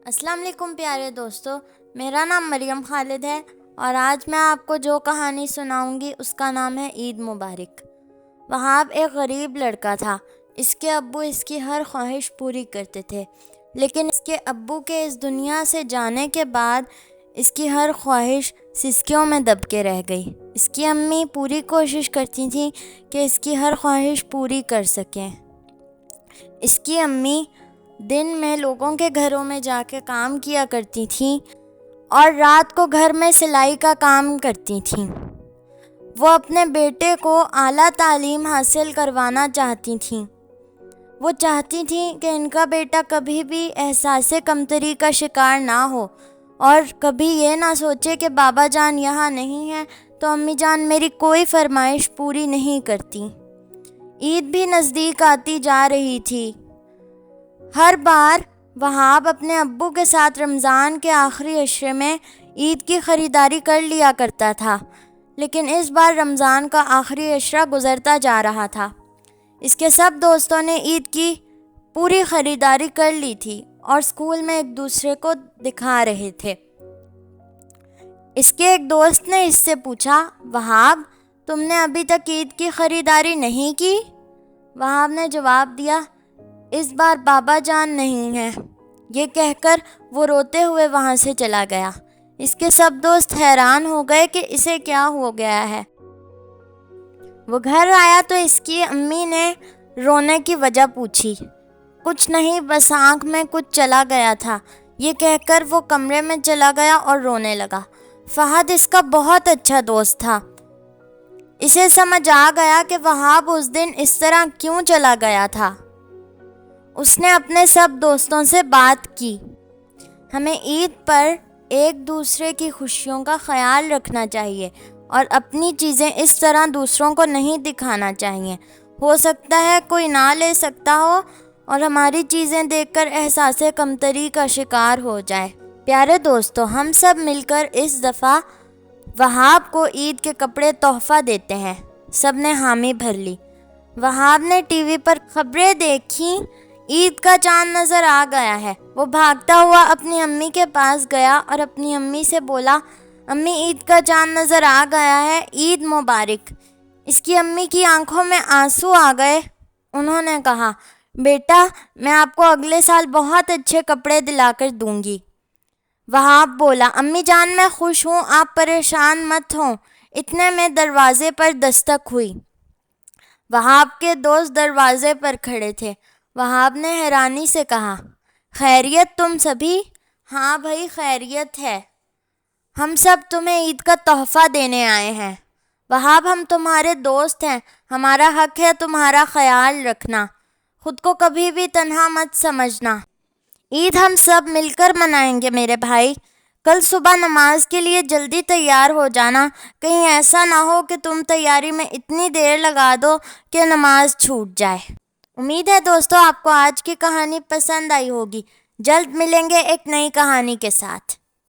السلام علیکم پیارے دوستو، میرا نام مریم خالد ہے اور آج میں آپ کو جو کہانی سناؤں گی اس کا نام ہے عید مبارک۔ وہاب ایک غریب لڑکا تھا۔ اس کے ابو اس کی ہر خواہش پوری کرتے تھے، لیکن اس کے ابو کے اس دنیا سے جانے کے بعد اس کی ہر خواہش سسکیوں میں دب کے رہ گئی۔ اس کی امی پوری کوشش کرتی تھیں کہ اس کی ہر خواہش پوری کر سکیں۔ اس کی امی دن میں لوگوں کے گھروں میں جا کے کام کیا کرتی تھیں اور رات کو گھر میں سلائی کا کام کرتی تھیں۔ وہ اپنے بیٹے کو اعلیٰ تعلیم حاصل کروانا چاہتی تھیں۔ وہ چاہتی تھیں کہ ان کا بیٹا کبھی بھی احساس کمتری کا شکار نہ ہو اور کبھی یہ نہ سوچے کہ بابا جان یہاں نہیں ہیں تو امی جان میری کوئی فرمائش پوری نہیں کرتی۔ عید بھی نزدیک آتی جا رہی تھی۔ ہر بار وہاب اپنے ابو کے ساتھ رمضان کے آخری عشرے میں عید کی خریداری کر لیا کرتا تھا، لیکن اس بار رمضان کا آخری عشرہ گزرتا جا رہا تھا۔ اس کے سب دوستوں نے عید کی پوری خریداری کر لی تھی اور اسکول میں ایک دوسرے کو دکھا رہے تھے۔ اس کے ایک دوست نے اس سے پوچھا، وہاب تم نے ابھی تک عید کی خریداری نہیں کی؟ وہاب نے جواب دیا، اس بار بابا جان نہیں ہیں۔ یہ کہہ کر وہ روتے ہوئے وہاں سے چلا گیا۔ اس کے سب دوست حیران ہو گئے کہ اسے کیا ہو گیا ہے۔ وہ گھر آیا تو اس کی امی نے رونے کی وجہ پوچھی۔ کچھ نہیں، بس آنکھ میں کچھ چلا گیا تھا، یہ کہہ کر وہ کمرے میں چلا گیا اور رونے لگا۔ فہد اس کا بہت اچھا دوست تھا۔ اسے سمجھ آ گیا کہ وہاب اس دن اس طرح کیوں چلا گیا تھا۔ اس نے اپنے سب دوستوں سے بات کی۔ ہمیں عید پر ایک دوسرے کی خوشیوں کا خیال رکھنا چاہیے اور اپنی چیزیں اس طرح دوسروں کو نہیں دکھانا چاہیے۔ ہو سکتا ہے کوئی نہ لے سکتا ہو اور ہماری چیزیں دیکھ کر احساس کمتری کا شکار ہو جائے۔ پیارے دوستو، ہم سب مل کر اس دفعہ وہاب کو عید کے کپڑے تحفہ دیتے ہیں۔ سب نے حامی بھر لی۔ وہاب نے ٹی وی پر خبریں دیکھیں، عید کا چاند نظر آ گیا ہے۔ وہ بھاگتا ہوا اپنی امی کے پاس گیا اور اپنی امی سے بولا، امی عید کا چاند نظر آ گیا ہے، عید مبارک۔ اس کی امی کی آنکھوں میں آنسو آ گئے۔ انہوں نے کہا، بیٹا میں آپ کو اگلے سال بہت اچھے کپڑے دلا کر دوں گی۔ وہاب بولا، امی جان میں خوش ہوں، آپ پریشان مت ہوں۔ اتنے میں دروازے پر دستک ہوئی۔ وہاب کے دوست دروازے پر کھڑے تھے۔ وہاب نے حیرانی سے کہا، خیریت تم سبھی؟ ہاں بھائی خیریت ہے، ہم سب تمہیں عید کا تحفہ دینے آئے ہیں۔ وہاب ہم تمہارے دوست ہیں، ہمارا حق ہے تمہارا خیال رکھنا، خود کو کبھی بھی تنہا مت سمجھنا۔ عید ہم سب مل کر منائیں گے میرے بھائی۔ کل صبح نماز کے لیے جلدی تیار ہو جانا، کہیں ایسا نہ ہو کہ تم تیاری میں اتنی دیر لگا دو کہ نماز چھوٹ جائے۔ امید ہے دوستو آپ کو آج کی کہانی پسند آئی ہوگی۔ جلد ملیں گے ایک نئی کہانی کے ساتھ۔